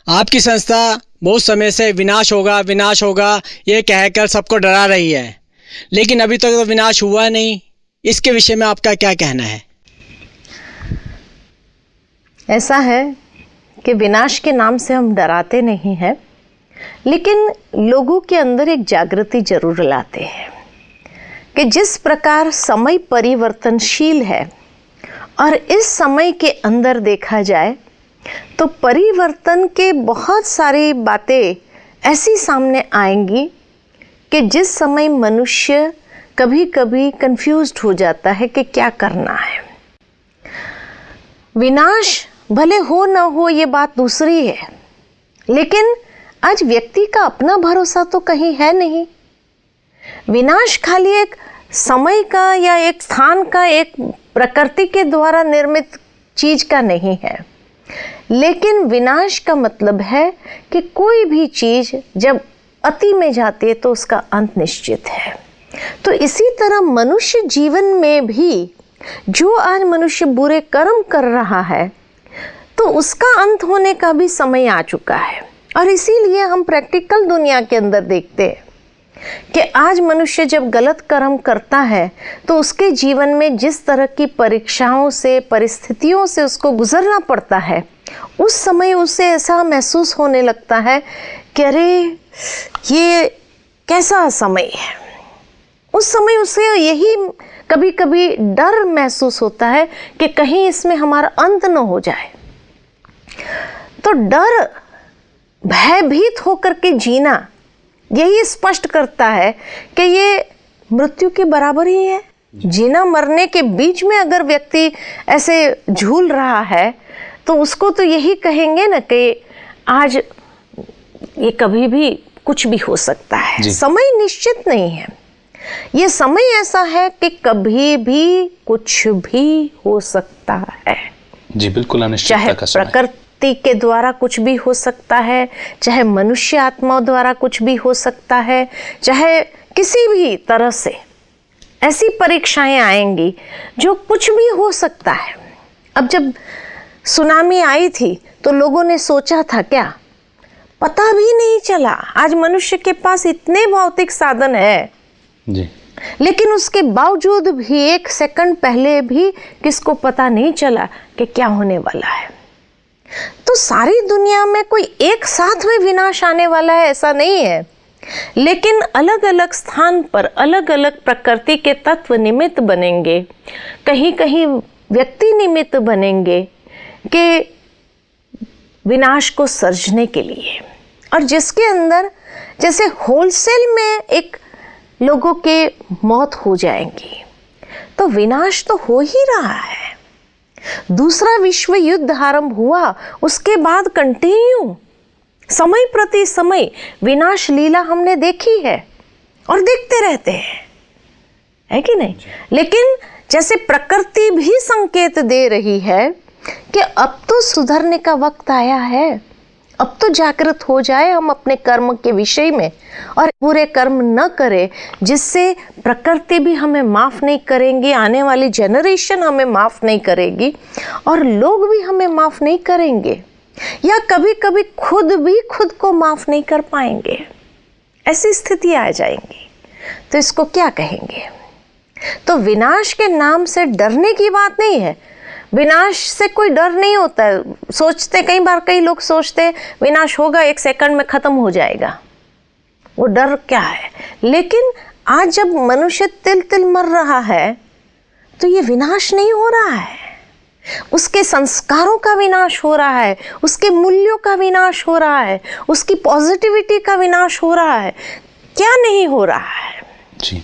आपकी संस्था बहुत समय से विनाश होगा ये कहकर सबको डरा रही है, लेकिन अभी तक तो विनाश हुआ नहीं। इसके विषय में आपका क्या कहना है? ऐसा है कि विनाश के नाम से हम डराते नहीं हैं, लेकिन लोगों के अंदर एक जागृति जरूर लाते हैं कि जिस प्रकार समय परिवर्तनशील है और इस समय के अंदर देखा जाए तो परिवर्तन के बहुत सारी बातें ऐसी सामने आएंगी कि जिस समय मनुष्य कभी कभी कंफ्यूज्ड हो जाता है कि क्या करना है। विनाश भले हो ना हो ये बात दूसरी है, लेकिन आज व्यक्ति का अपना भरोसा तो कहीं है नहीं। विनाश खाली एक समय का या एक स्थान का, एक प्रकृति के द्वारा निर्मित चीज का नहीं है, लेकिन विनाश का मतलब है कि कोई भी चीज जब अति में जाती है तो उसका अंत निश्चित है। तो इसी तरह मनुष्य जीवन में भी जो आज मनुष्य बुरे कर्म कर रहा है तो उसका अंत होने का भी समय आ चुका है। और इसीलिए हम प्रैक्टिकल दुनिया के अंदर देखते हैं कि आज मनुष्य जब गलत कर्म करता है तो उसके जीवन में जिस तरह की परीक्षाओं से, परिस्थितियों से उसको गुजरना पड़ता है, उस समय उसे ऐसा महसूस होने लगता है कि अरे ये कैसा समय है। उस समय उसे यही कभी कभी डर महसूस होता है कि कहीं इसमें हमारा अंत न हो जाए। तो डर, भयभीत होकर के जीना यही स्पष्ट करता है कि ये मृत्यु के बराबर ही है। जीना मरने के बीच में अगर व्यक्ति ऐसे झूल रहा है तो उसको तो यही कहेंगे ना कि आज ये कभी भी कुछ भी हो सकता है। समय निश्चित नहीं है। ये समय ऐसा है कि कभी भी कुछ भी हो सकता है। जी बिल्कुल, अनिश्चितता का समय। प्रकृति के द्वारा कुछ भी हो सकता है, चाहे मनुष्य आत्माओं द्वारा कुछ भी हो सकता है, चाहे किसी भी तरह से ऐसी परीक्षाएं आएंगी जो कुछ भी हो सकता है। अब जब सुनामी आई थी तो लोगों ने सोचा था क्या? पता भी नहीं चला। आज मनुष्य के पास इतने भौतिक साधन है जी, लेकिन उसके बावजूद भी एक सेकंड पहले भी किसको पता नहीं चला कि क्या होने वाला है। तो सारी दुनिया में कोई एक साथ में विनाश आने वाला है ऐसा नहीं है, लेकिन अलग अलग स्थान पर अलग अलग प्रकृति के तत्व निमित्त बनेंगे, कहीं कहीं व्यक्ति निमित्त बनेंगे कि विनाश को सर्जने के लिए। और जिसके अंदर जैसे होलसेल में एक लोगों के मौत हो जाएंगी तो विनाश तो हो ही रहा है। दूसरा विश्व युद्ध आरंभ हुआ, उसके बाद कंटिन्यू समय प्रति समय विनाश लीला हमने देखी है और देखते रहते हैं, है कि नहीं? लेकिन जैसे प्रकृति भी संकेत दे रही है कि अब तो सुधरने का वक्त आया है, अब तो जागृत हो जाए हम अपने कर्म के विषय में और बुरे कर्म न करें, जिससे प्रकृति भी हमें माफ नहीं करेंगी, आने वाली जनरेशन हमें माफ नहीं करेगी और लोग भी हमें माफ नहीं करेंगे, या कभी कभी खुद भी खुद को माफ नहीं कर पाएंगे। ऐसी स्थिति आ जाएंगी तो इसको क्या कहेंगे? तो विनाश के नाम से डरने की बात नहीं है। विनाश से कोई डर नहीं होता है। सोचते कई बार कई लोग सोचते विनाश होगा, एक सेकंड में खत्म हो जाएगा, वो डर क्या है। लेकिन आज जब मनुष्य तिल तिल मर रहा है तो ये विनाश नहीं हो रहा है, उसके संस्कारों का विनाश हो रहा है, उसके मूल्यों का विनाश हो रहा है, उसकी पॉजिटिविटी का विनाश हो रहा है। क्या नहीं हो रहा है जी,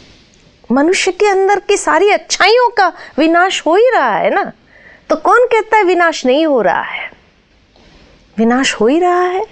मनुष्य के अंदर की सारी अच्छाइयों का विनाश हो ही रहा है ना। तो कौन कहता है विनाश नहीं हो रहा है? विनाश हो ही रहा है।